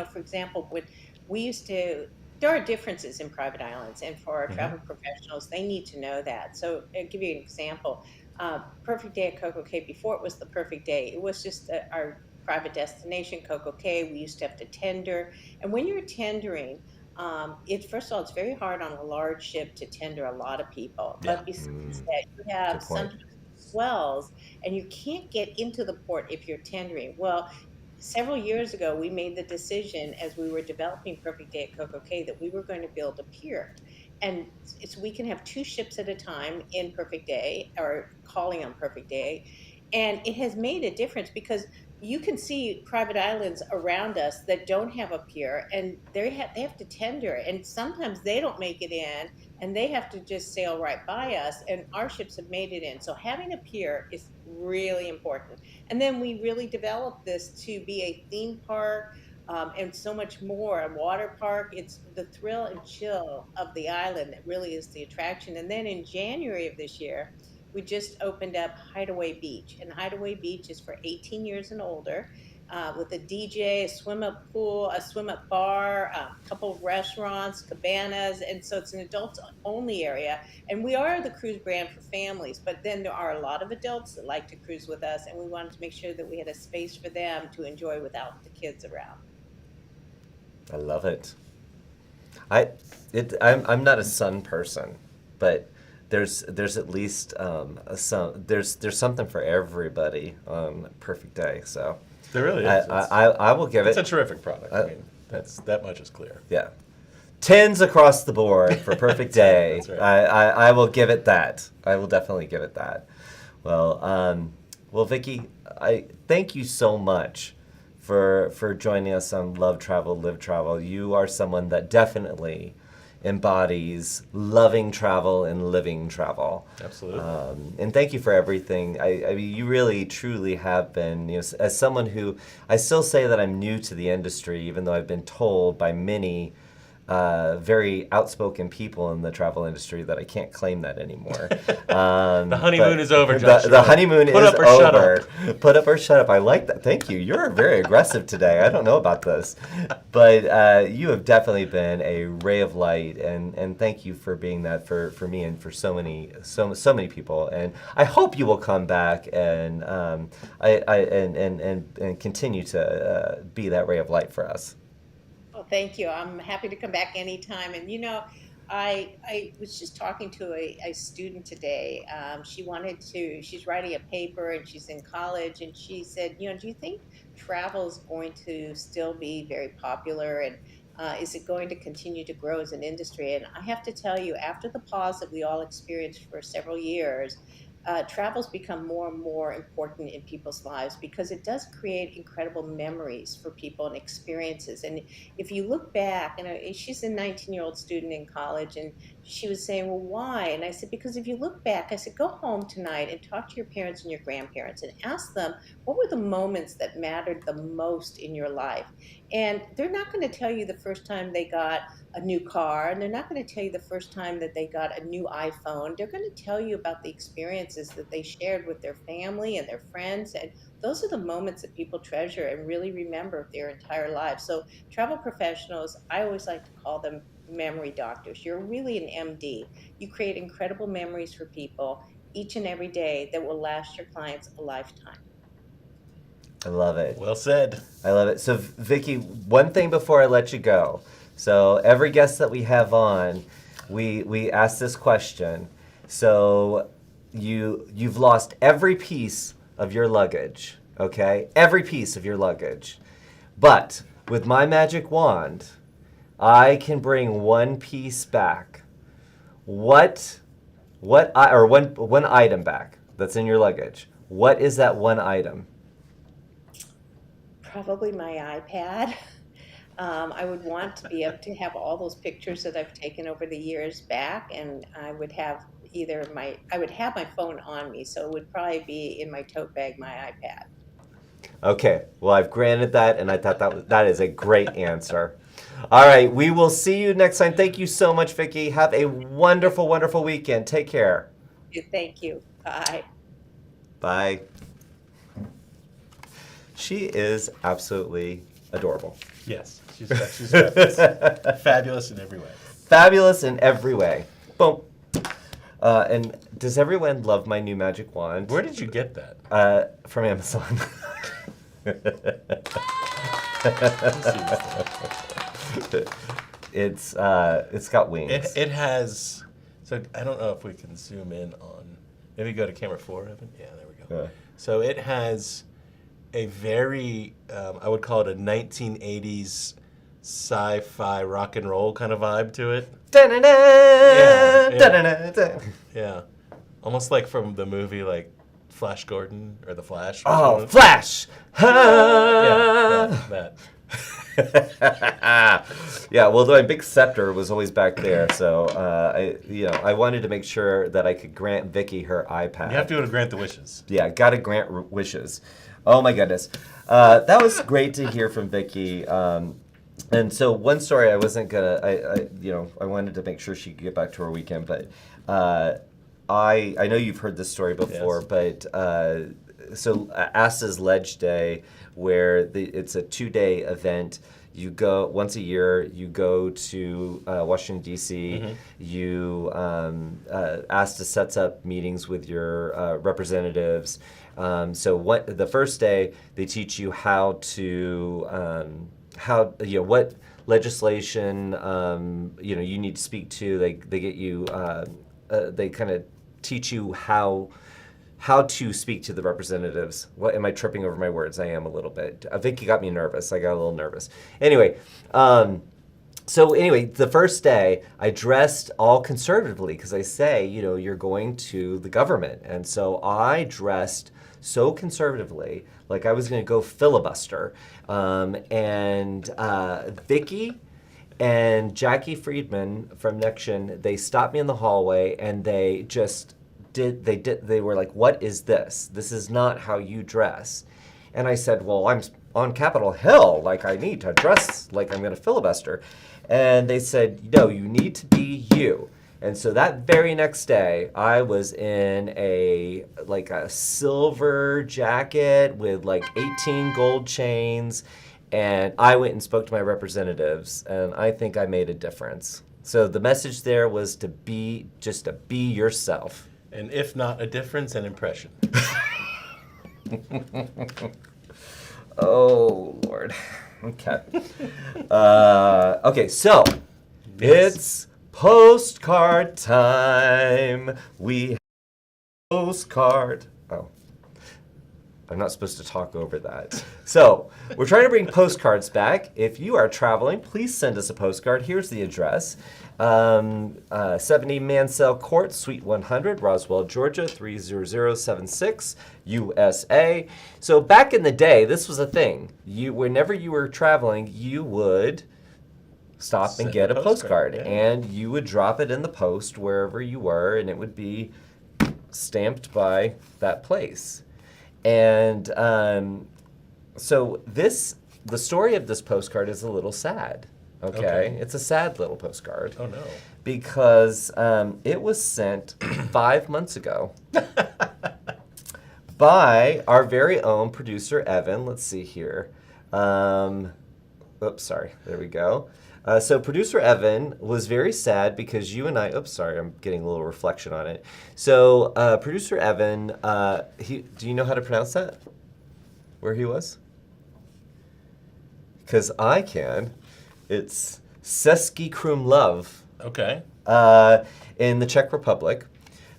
E: for example, when we used to, there are differences in private islands, and for our travel professionals, they need to know that. So I'll give you an example. Perfect Day at Coco Cay, before it was the Perfect Day, it was just our private destination, Coco Cay. We used to have to tender. And when you're tendering, first of all, it's very hard on a large ship to tender a lot of people.
B: Yeah.
E: But besides that, you have
A: Good point.
E: sometimes swells, and you can't get into the port if you're tendering. Well, several years ago, we made the decision as we were developing Perfect Day at Coco Cay that we were going to build a pier. And so we can have 2 ships at a time in Perfect Day, or calling on Perfect Day. And it has made a difference, because you can see private islands around us that don't have a pier, and they have to tender, and sometimes they don't make it in, and they have to just sail right by us, and our ships have made it in. So having a pier is really important. And then we really developed this to be a theme park, and so much more. A water park, it's the thrill and chill of the island that really is the attraction. And then in January of this year, we just opened up Hideaway Beach. And Hideaway Beach is for 18 years and older, with a DJ, a swim-up pool, a swim-up bar, a couple of restaurants, cabanas. And so it's an adults-only area. And we are the cruise brand for families, but then there are a lot of adults that like to cruise with us, and we wanted to make sure that we had a space for them to enjoy without the kids around.
A: I love it. I'm not a sun person, but there's at least there's something for everybody on Perfect Day. So
B: There really is.
A: I will give
B: It's
A: it.
B: a terrific product. I mean, that much is clear.
A: Yeah. 10s across the board for Perfect Day.
B: That's right.
A: I will give it that. I will definitely give it that. Well, Vicki, I thank you so much for joining us on Love Travel, Live Travel. You are someone that definitely embodies loving travel and living travel.
B: Absolutely.
A: And thank you for everything. I mean, you really, truly have been, as someone who, I still say that I'm new to the industry, even though I've been told by many very outspoken people in the travel industry that I can't claim that anymore.
B: The honeymoon is over, Joshua.
A: The honeymoon
B: Put
A: is
B: up or shut
A: over.
B: up.
A: Put up or shut up. I like that. Thank you. You're very aggressive today. I don't know about this. But you have definitely been a ray of light, and thank you for being that for me and for so many people. And I hope you will come back and and continue to be that ray of light for us.
E: Well, thank you. I'm happy to come back anytime. And I was just talking to a student today. She's writing a paper, and she's in college, and she said, do you think travel is going to still be very popular, and is it going to continue to grow as an industry? And I have to tell you, after the pause that we all experienced for several years, travel's become more and more important in people's lives, because it does create incredible memories for people and experiences. And if you look back, and she's a 19-year-old student in college, and she was saying, well, why? And I said, because if you look back, I said, go home tonight and talk to your parents and your grandparents and ask them, what were the moments that mattered the most in your life? And they're not going to tell you the first time they got a new car, and they're not going to tell you the first time that they got a new iPhone. They're going to tell you about the experiences that they shared with their family and their friends. And those are the moments that people treasure and really remember their entire lives. So travel professionals, I always like to call them memory doctors. You're really an MD. You create incredible memories for people each and every day that will last your clients a lifetime.
A: I love it.
B: Well said.
A: I love it. So, Vicki, one thing before I let you go. So, every guest that we have on, we ask this question. So, you've lost every piece of your luggage, okay? Every piece of your luggage. But with my magic wand, I can bring one piece back, one item back that's in your luggage, what is that one item?
E: Probably my iPad. I would want to be able to have all those pictures that I've taken over the years back, and I would have I would have my phone on me, so it would probably be in my tote bag, my iPad.
A: Okay, well, I've granted that, and I thought that is a great answer. All right, we will see you next time. Thank you so much, Vicki. Have a wonderful, wonderful weekend. Take care.
E: Thank you. Bye.
A: Bye. She is absolutely adorable.
B: Yes, she's fabulous. Fabulous in every way.
A: Fabulous in every way. Boom. And does everyone love my new magic wand?
B: Where did you get that?
A: From Amazon. It's got wings.
B: It has. So I don't know if we can zoom in on. Maybe go to camera 4, Evan. Yeah, there we go.
A: Yeah.
B: So it has a very, I would call it a 1980s sci-fi rock and roll kind of vibe to it.
A: Da-na-na,
B: Yeah, yeah.
A: da-na-na-da.
B: Yeah, almost like from the movie like Flash Gordon or The Flash.
A: Oh, Flash!
B: Yeah, that.
A: Yeah, well, my big scepter was always back there, so I wanted to make sure that I could grant Vicki her iPad.
B: You have to go to grant the wishes.
A: Yeah, gotta grant wishes. Oh my goodness, that was great to hear from Vicki. And so one story I wasn't gonna, I wanted to make sure she could get back to her weekend, but I know you've heard this story before,
B: Yes.
A: but so Asta's Ledge Day, where it's a 2-day event. You go once a year. You go to Washington D.C.
B: Mm-hmm.
A: You Asta sets up meetings with your representatives. So the first day they teach you how to what legislation you need to speak to. They get you they kind of teach you how to speak to the representatives. What am I tripping over my words? I am a little bit. Vicki got me nervous. I got a little nervous. Anyway, the first day I dressed all conservatively because I say, you're going to the government. And so I dressed so conservatively, like I was going to go filibuster. Vicki and Jackie Friedman from Nexion, they stopped me in the hallway and they just they were like, what is this? This is not how you dress. And I said, well, I'm on Capitol Hill, like I need to dress like I'm going to filibuster. And they said, no, you need to be you. And so that very next day, I was in a silver jacket with 18 gold chains, and I went and spoke to my representatives, and I think I made a difference. So the message there was to be yourself.
B: And if not a difference, an impression.
A: Oh, Lord. Okay. Okay, so
B: Yes.
A: it's postcard time. We have a postcard. Oh, I'm not supposed to talk over that. So we're trying to bring postcards back. If you are traveling, please send us a postcard. Here's the address. 70 Mansell Court, Suite 100, Roswell, Georgia, 30076, USA. So back in the day, this was a thing. Whenever you were traveling, you would stop and
B: Send
A: get
B: a
A: a postcard,
B: postcard, yeah.
A: and you would drop it in the post wherever you were, and it would be stamped by that place. And so the story of this postcard is a little sad. Okay? It's a sad little postcard.
B: Oh, no.
A: Because it was sent 5 months ago by our very own producer, Evan. Let's see here. Oops, sorry. There we go. So producer Evan was very sad because you and I, oops, sorry, I'm getting a little reflection on it. So producer Evan, do you know how to pronounce that? Where he was? Because I can. It's Český Krumlov
B: Okay.
A: in the Czech Republic.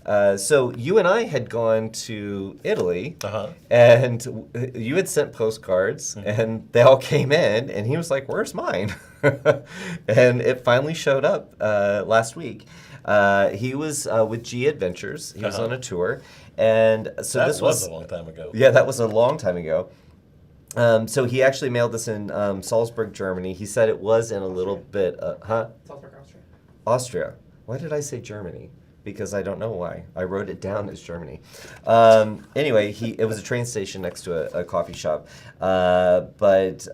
A: So you and I had gone to Italy,
B: Uh-huh.
A: and you had sent postcards, and they all came in, and he was like, "Where's mine?" And it finally showed up last week. He was with G Adventures. He was on a tour, and so
B: That
A: this
B: was a long time ago.
A: Yeah, that was a long time ago. So he actually mailed this in Salzburg, Germany. He said it was in a little bit,
C: Salzburg, Austria.
A: Austria. Why did I say Germany? Because I don't know why. I wrote it down as Germany. Anyway, it was a train station next to a coffee shop. But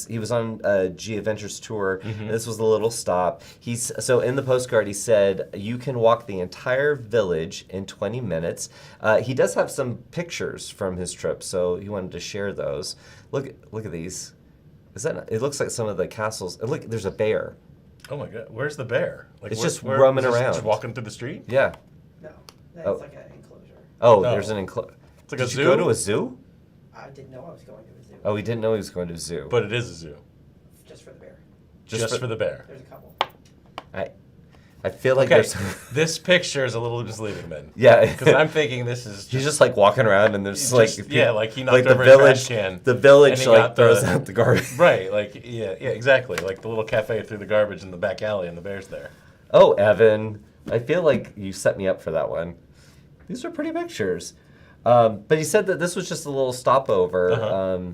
A: he was on a G Adventures tour. And this was a little stop. So in the postcard, he said, you can walk the entire village in 20 minutes. He does have some pictures from his trip, so he wanted to share those. Look at these. It looks like some of the castles. Look, there's a bear.
B: Oh my God, where's the bear? Like,
A: It's just roaming
B: is this
A: around.
B: Just walking through the street?
A: Yeah.
C: No, that's
A: Oh.
C: like an enclosure.
A: Oh,
B: No.
A: there's an enclosure.
B: It's like
A: Did
B: a
A: you
B: zoo.
A: go to a zoo?
C: I didn't know I was going to a zoo.
A: Oh, he didn't know he was going to a zoo.
B: But it is a zoo.
C: Just for the bear.
B: Just for the bear.
C: There's a couple.
A: I feel like
B: Okay,
A: there's...
B: this picture is a little misleading then.
A: Yeah.
B: Because I'm thinking this is
A: He's just like walking around and there's
B: Just-
A: like...
B: yeah, like he knocked
A: the
B: over a
A: village,
B: trash can,
A: The village
B: and he
A: like
B: got
A: throws
B: the-
A: out the garbage.
B: right, like yeah, exactly. Like the little cafe threw the garbage in the back alley and the bear's there.
A: Oh, Evan. I feel like you set me up for that one. These are pretty pictures. But he said that this was just a little stopover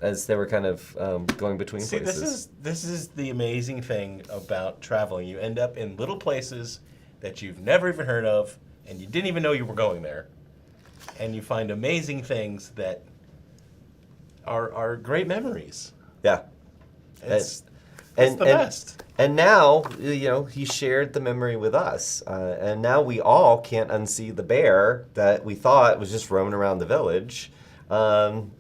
A: as they were kind of going between
B: See,
A: places.
B: this is the amazing thing about traveling. You end up in little places that you've never even heard of, and you didn't even know you were going there, and you find amazing things that are great memories.
A: Yeah.
B: It's
A: And-
B: the
A: and-
B: best.
A: And now, he shared the memory with us. And now we all can't unsee the bear that we thought was just roaming around the village. And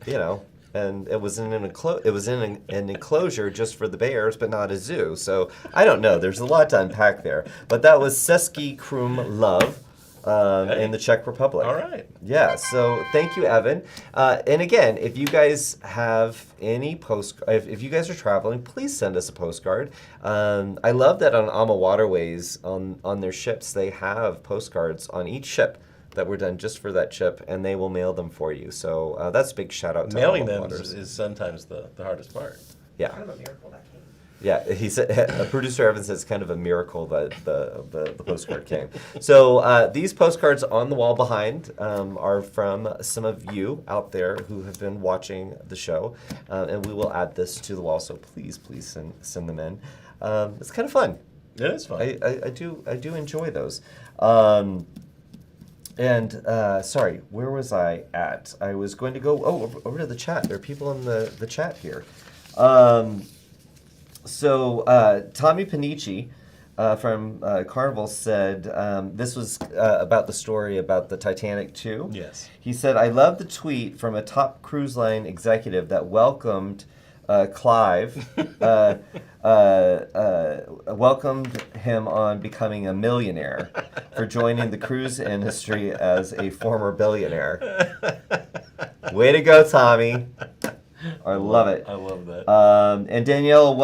A: it was in an enclosure just for the bears, but not a zoo. So I don't know. There's a lot to unpack there. But that was Seski Krum Love in the Czech Republic.
B: All right.
A: Yeah, so thank you, Evan. And again, if you guys have any if you guys are traveling, please send us a postcard. I love that on Ama Waterways, on their ships, they have postcards on each ship that were done just for that ship, and they will mail them for you. So that's a big shout out to
B: Mailing
A: Ama
B: them
A: Waters.
B: is sometimes the hardest part.
A: Yeah.
C: Kind of a miracle that came.
A: Yeah, he said. Producer Evan says it's kind of a miracle that the postcard came. So these postcards on the wall behind are from some of you out there who have been watching the show, and we will add this to the wall. So please send them in. It's kind of fun.
B: It is fun.
A: I do enjoy those. Sorry, where was I at? I was going to go over to the chat. There are people in the chat here. So Tommy Panici from Carnival said this was about the story about the Titanic 2.
B: Yes.
A: He said, I love the tweet from a top cruise line executive that welcomed Clive, welcomed him on becoming a millionaire for joining the cruise industry as a former billionaire. Way to go, Tommy. I love it.
B: I love that.
A: And Danielle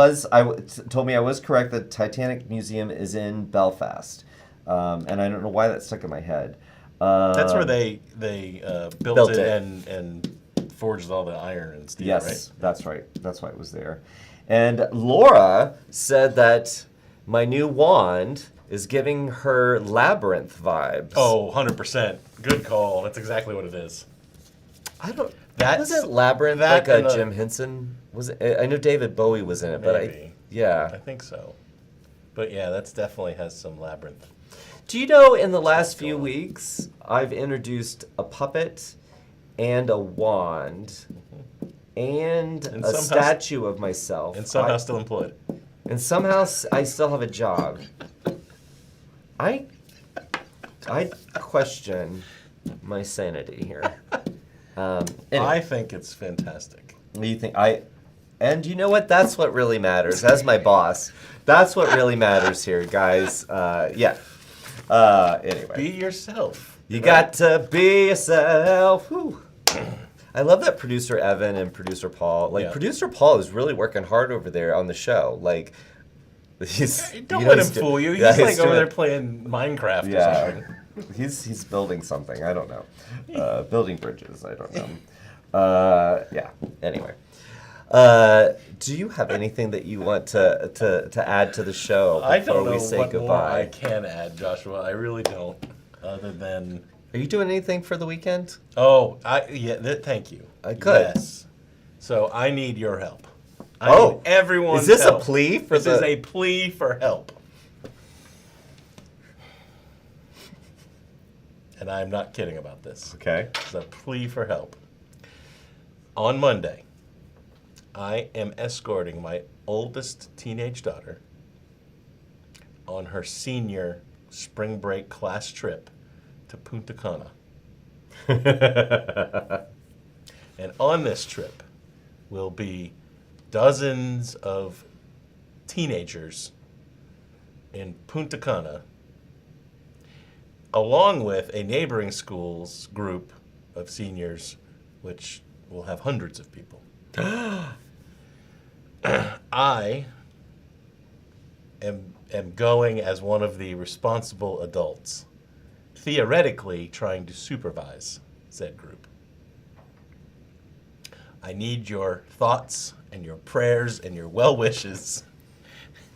A: told me I was correct. The Titanic Museum is in Belfast, and I don't know why that stuck in my head.
B: That's where they built
A: built
B: it,
A: it.
B: and forged all the iron and steel,
A: Yes,
B: right?
A: that's right. That's why it was there. And Laura said that my new wand is giving her Labyrinth vibes.
B: Oh, 100%. Good call. That's exactly what it is.
A: I don't.
B: That's-
A: Was it Labyrinth
B: that
A: like a
B: and a-
A: Jim Henson? Was it? I know David Bowie was in it, but
B: Maybe. I
A: yeah.
B: think so. But yeah, that's definitely has some labyrinth.
A: Do you know in the last
B: What's
A: few
B: going on?
A: weeks I've introduced a puppet and a wand and
B: And
A: a
B: somehow-
A: statue of myself.
B: And somehow still employed.
A: And somehow I still have a job. I question my sanity here. Anyway,
B: I think it's fantastic.
A: you think and you know what? That's what really matters. As my boss, that's what really matters here, guys. Yeah. Anyway,
B: Be yourself.
A: you
B: right?
A: got to be yourself. Whew. I love that producer Evan and producer Paul. Like
B: Yeah.
A: producer Paul is really working hard over there on the show. Like
B: Don't
A: you know
B: let him
A: he's do-
B: fool you. He's
A: yeah,
B: like over
A: doing-
B: there playing Minecraft or
A: Yeah,
B: something.
A: he's building something. I don't know. Building bridges. I don't know. Yeah. Anyway, do you have anything that you want to add to the show
B: I
A: before
B: don't know
A: we say
B: what more I
A: goodbye?
B: can add, Joshua. I really don't. Other than,
A: Are you doing anything for the weekend?
B: thank you.
A: Good.
B: Yes. So I need your help. I
A: Oh,
B: need everyone's
A: is this
B: help.
A: a plea for
B: This is a plea for help. And I'm not kidding about this.
A: Okay.
B: It's a plea for help. On Monday, I am escorting my oldest teenage daughter on her senior spring break class trip to Punta Cana. And on this trip will be dozens of teenagers in Punta Cana, along with a neighboring school's group of seniors, which will have hundreds of people. I am going as one of the responsible adults, theoretically trying to supervise said group. I need your thoughts and your prayers and your well wishes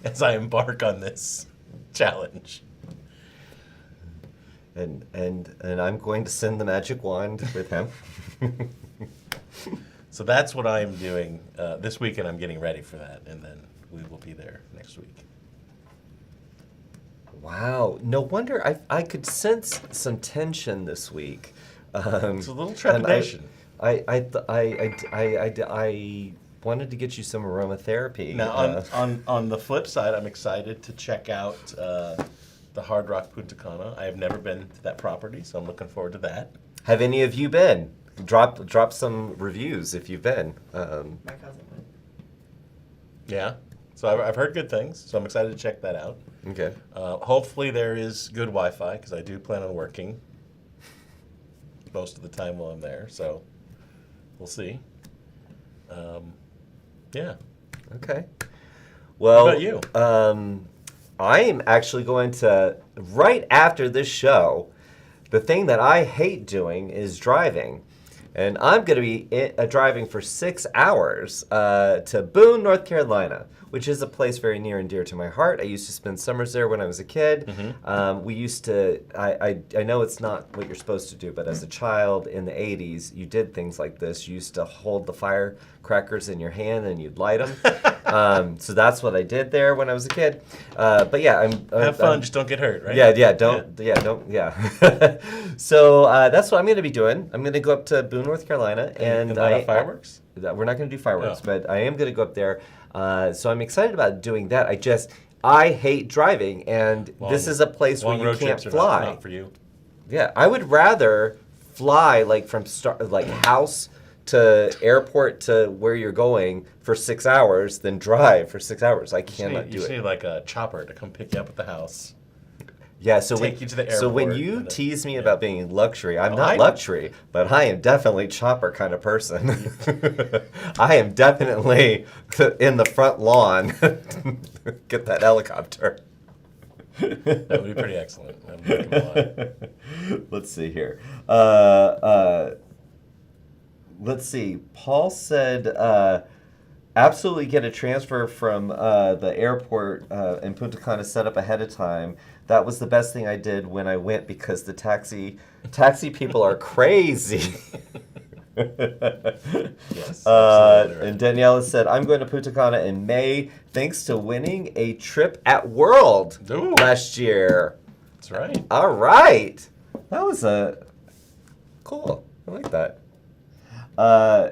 B: as I embark on this challenge.
A: And I'm going to send the magic wand with him.
B: So that's what I am doing this weekend. I'm getting ready for that, and then we will be there next week.
A: Wow. No wonder I could sense some tension this week.
B: It's a little
A: and
B: trepidation.
A: I wanted to get you some aromatherapy.
B: Now, on the flip side, I'm excited to check out the Hard Rock Punta Cana. I have never been to that property, so I'm looking forward to that.
A: Have any of you been? Drop some reviews if you've been.
C: My cousin went.
B: Yeah. So I've heard good things, so I'm excited to check that out.
A: Okay.
B: Hopefully there is good Wi-Fi, because I do plan on working most of the time while I'm there, so we'll see. Yeah.
A: Okay. Well,
B: What about you?
A: I am actually going to, right after this show, the thing that I hate doing is driving. And I'm going to be driving for 6 hours to Boone, North Carolina, which is a place very near and dear to my heart. I used to spend summers there when I was a kid.
B: Mm-hmm.
A: We used to, I know it's not what you're supposed to do, but as a child in the 80s, you did things like this. You used to hold the firecrackers in your hand and you'd light them. So that's what I did there when I was a kid. But yeah,
B: Have fun, just don't get hurt, right?
A: Yeah. So that's what I'm going to be doing. I'm going to go up to Boone, North Carolina, and
B: let off fireworks?
A: We're not going to do fireworks,
B: Oh.
A: but I am going to go up there. So I'm excited about doing that. I hate driving, and this is a place where
B: long
A: you
B: road
A: can't
B: trips are
A: fly.
B: not for you.
A: Yeah, I would rather fly like from house to airport to where you're going for 6 hours than drive for 6 hours. I cannot
B: You
A: do
B: just
A: it.
B: need like a chopper to come pick you up at the house.
A: Yeah, so
B: take you to the
A: so when
B: airport
A: you
B: and then-
A: tease me about being luxury, I'm
B: Oh,
A: not
B: I-
A: luxury, but I am definitely chopper kind of person. I am definitely in the front lawn. Get that helicopter.
B: That would be pretty excellent. I'm not gonna lie.
A: Let's see here. Let's see. Paul said, absolutely get a transfer from the airport in Punta Cana set up ahead of time. That was the best thing I did when I went because the taxi people are crazy.
B: Yes. Absolutely right.
A: And Daniela said, I'm going to Punta Cana in May thanks to winning a trip at World
B: Ooh.
A: last year.
B: That's right.
A: All right. That was cool. I like that.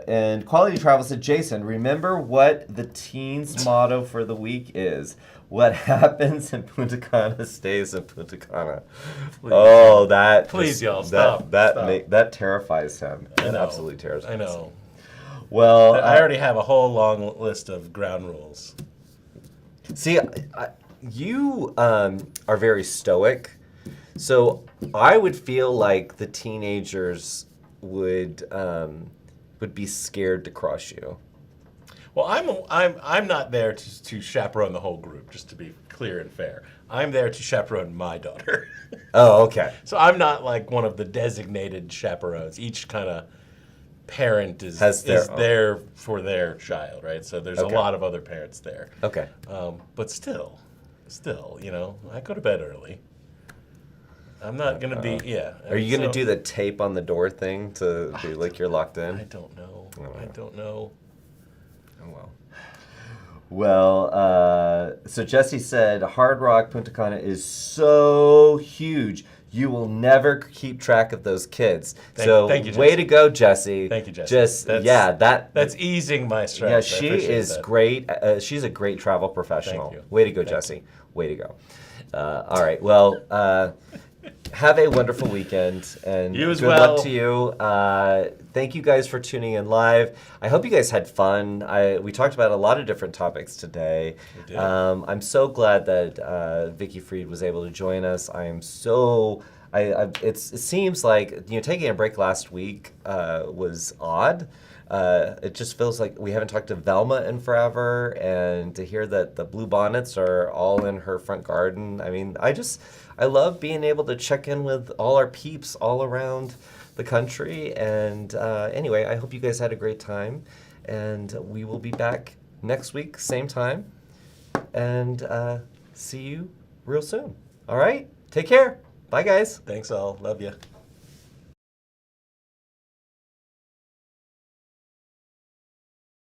A: And Quality Travel said, Jason, remember what the teens' motto for the week is. What happens in Punta Cana stays in Punta Cana.
B: Please.
A: Oh, that
B: Please, y'all,
A: that
B: stop.
A: that
B: Stop.
A: that terrifies him.
B: I
A: It
B: know.
A: absolutely terrifies
B: I
A: him.
B: know.
A: Well,
B: I already have a whole long list of ground rules.
A: see, you are very stoic, so I would feel like the teenagers would be scared to cross you.
B: Well, I'm not there to chaperone the whole group, just to be clear and fair. I'm there to chaperone my daughter.
A: Oh, okay.
B: So I'm not like one of the designated chaperones. Each kind of parent is there for their child, right? So there's a lot of other parents there.
A: Okay.
B: But still, you know, I go to bed early. I'm not going to be,
A: Are you going to do the tape on the door thing to be like you're locked in?
B: I don't know. I don't know.
A: Oh, well. Well, so Jesse said, Hard Rock Punta Cana is so huge. You will never keep track of those kids.
B: Thank you,
A: way
B: Jesse.
A: to go, Jesse.
B: Thank you, Jesse.
A: That's
B: easing my stress.
A: Yeah,
B: I
A: she
B: appreciate
A: is
B: that.
A: great. She's a great travel professional.
B: Thank you.
A: Way to go, Jesse. Way to go. All right. Well, have a wonderful weekend, and
B: You as
A: good
B: well.
A: luck to you. Thank you guys for tuning in live. I hope you guys had fun. We talked about a lot of different topics today.
B: We did.
A: I'm so glad that Vicki Freed was able to join us. I am so. It seems like taking a break last week was odd. It just feels like we haven't talked to Velma in forever, and to hear that the blue bonnets are all in her front garden. I mean, I love being able to check in with all our peeps all around the country. And anyway, I hope you guys had a great time, and we will be back next week, same time, and see you real soon. All right, take care. Bye, guys.
B: Thanks all. Love you.